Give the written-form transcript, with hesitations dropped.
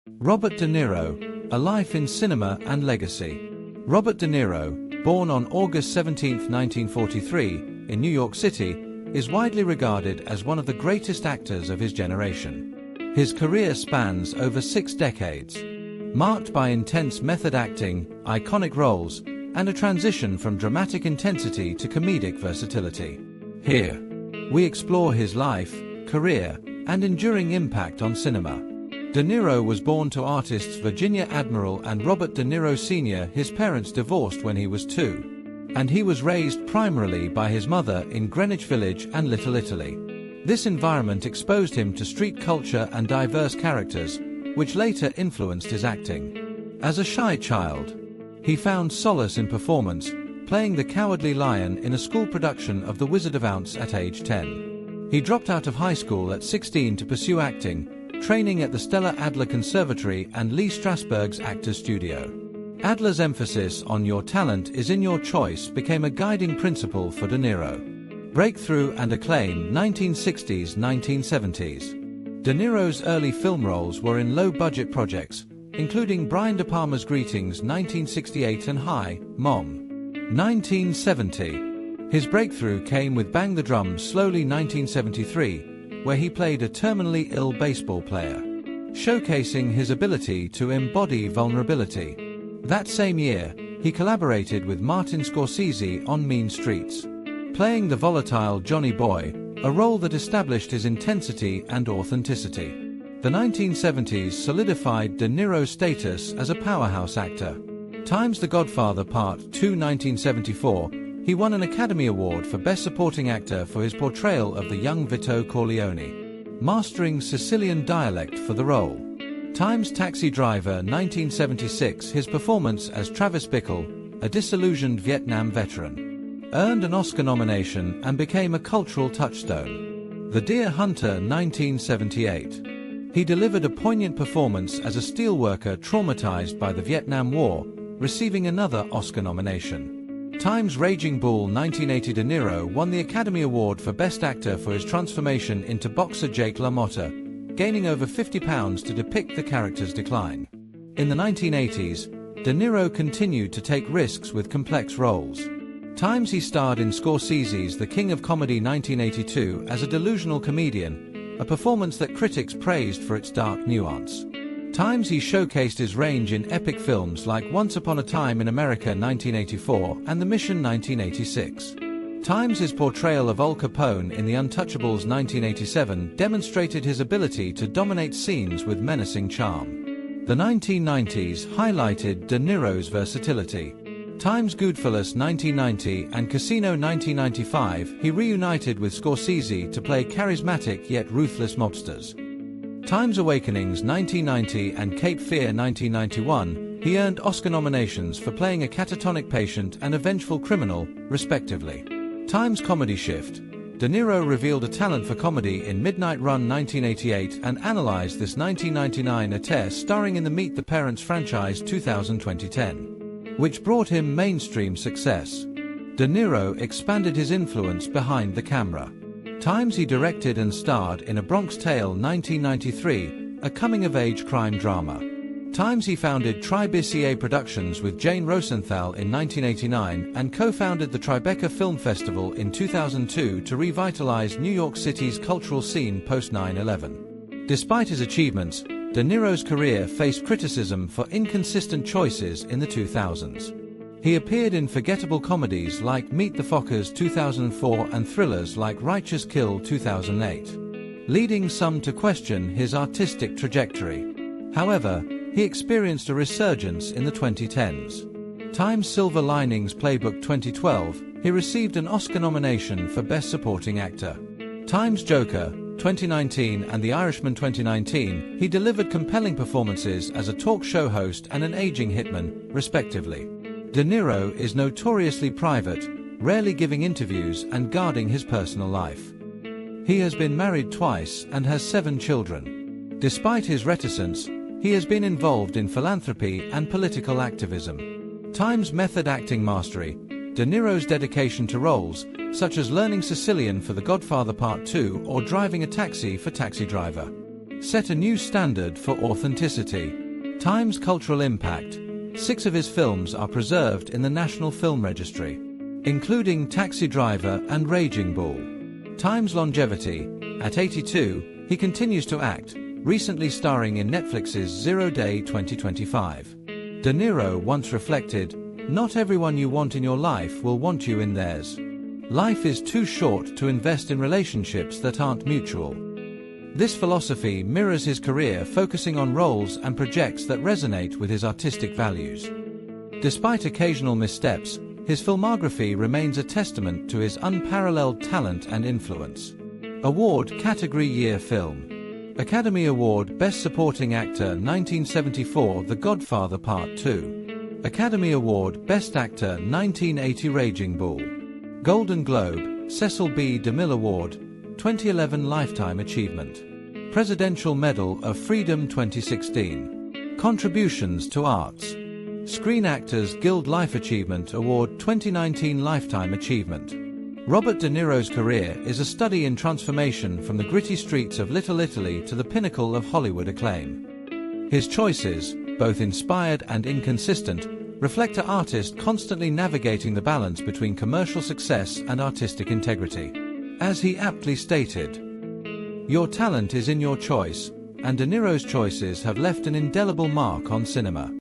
Robert De Niro, A Life in Cinema and Legacy. Robert De Niro, born on August 17, 1943, in New York City, is widely regarded as one of the greatest actors of his generation. His career spans over 6 decades, marked by intense method acting, iconic roles, and a transition from dramatic intensity to comedic versatility. Here, we explore his life, career, and enduring impact on cinema. De Niro was born to artists Virginia Admiral and Robert De Niro Sr. His parents divorced when he was 2, and he was raised primarily by his mother in Greenwich Village and Little Italy. This environment exposed him to street culture and diverse characters, which later influenced his acting. As a shy child, he found solace in performance, playing the Cowardly Lion in a school production of The Wizard of Oz at age 10. He dropped out of high school at 16 to pursue acting, training at the Stella Adler Conservatory and Lee Strasberg's Actors Studio. Adler's emphasis on "your talent is in your choice" became a guiding principle for De Niro. Breakthrough and acclaim 1960s-1970s. De Niro's early film roles were in low-budget projects, including Brian De Palma's Greetings 1968 and Hi, Mom 1970. His breakthrough came with Bang the Drum Slowly 1973, where he played a terminally ill baseball player, showcasing his ability to embody vulnerability. That same year, he collaborated with Martin Scorsese on Mean Streets, playing the volatile Johnny Boy, a role that established his intensity and authenticity. The 1970s solidified De Niro's status as a powerhouse actor. Times The Godfather Part 2 1974, he won an Academy Award for Best Supporting Actor for his portrayal of the young Vito Corleone, mastering Sicilian dialect for the role. Times Taxi Driver 1976, his performance as Travis Bickle, a disillusioned Vietnam veteran, earned an Oscar nomination and became a cultural touchstone. The Deer Hunter 1978. He delivered a poignant performance as a steelworker traumatized by the Vietnam War, receiving another Oscar nomination. Times Raging Bull 1980, De Niro won the Academy Award for Best Actor for his transformation into boxer Jake LaMotta, gaining over 50 pounds to depict the character's decline. In the 1980s, De Niro continued to take risks with complex roles. Times he starred in Scorsese's The King of Comedy 1982 as a delusional comedian, a performance that critics praised for its dark nuance. Times he showcased his range in epic films like Once Upon a Time in America 1984 and The Mission 1986. Times his portrayal of Al Capone in The Untouchables 1987 demonstrated his ability to dominate scenes with menacing charm. The 1990s highlighted De Niro's versatility. Times Goodfellas 1990 and Casino 1995, he reunited with Scorsese to play charismatic yet ruthless mobsters. Times Awakenings 1990 and Cape Fear 1991, he earned Oscar nominations for playing a catatonic patient and a vengeful criminal, respectively. Times Comedy Shift. De Niro revealed a talent for comedy in Midnight Run 1988 and analyzed this 1999 affair starring in the Meet the Parents franchise 2010, which brought him mainstream success. De Niro expanded his influence behind the camera. Times he directed and starred in A Bronx Tale 1993, a coming-of-age crime drama. Times he founded Tribeca Productions with Jane Rosenthal in 1989 and co-founded the Tribeca Film Festival in 2002 to revitalize New York City's cultural scene post 9/11. Despite his achievements, De Niro's career faced criticism for inconsistent choices in the 2000s. He appeared in forgettable comedies like Meet the Fockers 2004 and thrillers like Righteous Kill 2008, leading some to question his artistic trajectory. However, he experienced a resurgence in the 2010s. Times Silver Linings Playbook 2012, he received an Oscar nomination for Best Supporting Actor. Times Joker 2019 and The Irishman 2019, he delivered compelling performances as a talk show host and an aging hitman, respectively. De Niro is notoriously private, rarely giving interviews and guarding his personal life. He has been married twice and has 7 children. Despite his reticence, he has been involved in philanthropy and political activism. Times Method Acting Mastery. De Niro's dedication to roles, such as learning Sicilian for The Godfather Part 2 or driving a taxi for Taxi Driver, set a new standard for authenticity. Time's cultural impact. 6 of his films are preserved in the National Film Registry, including Taxi Driver and Raging Bull. Time's longevity. At 82, he continues to act, recently starring in Netflix's 0 Day 2025. De Niro once reflected, "Not everyone you want in your life will want you in theirs. Life is too short to invest in relationships that aren't mutual." This philosophy mirrors his career, focusing on roles and projects that resonate with his artistic values. Despite occasional missteps, his filmography remains a testament to his unparalleled talent and influence. Award category: Year Film. Academy Award Best Supporting Actor 1974 The Godfather Part 2. Academy Award Best Actor 1980 Raging Bull. Golden Globe Cecil B. DeMille Award 2011 Lifetime Achievement. Presidential Medal of Freedom 2016. Contributions to Arts. Screen Actors Guild Life Achievement Award 2019 Lifetime Achievement. Robert De Niro's career is a study in transformation from the gritty streets of Little Italy to the pinnacle of Hollywood acclaim. His choices, both inspired and inconsistent, reflect an artist constantly navigating the balance between commercial success and artistic integrity. As he aptly stated, "Your talent is in your choice," and De Niro's choices have left an indelible mark on cinema.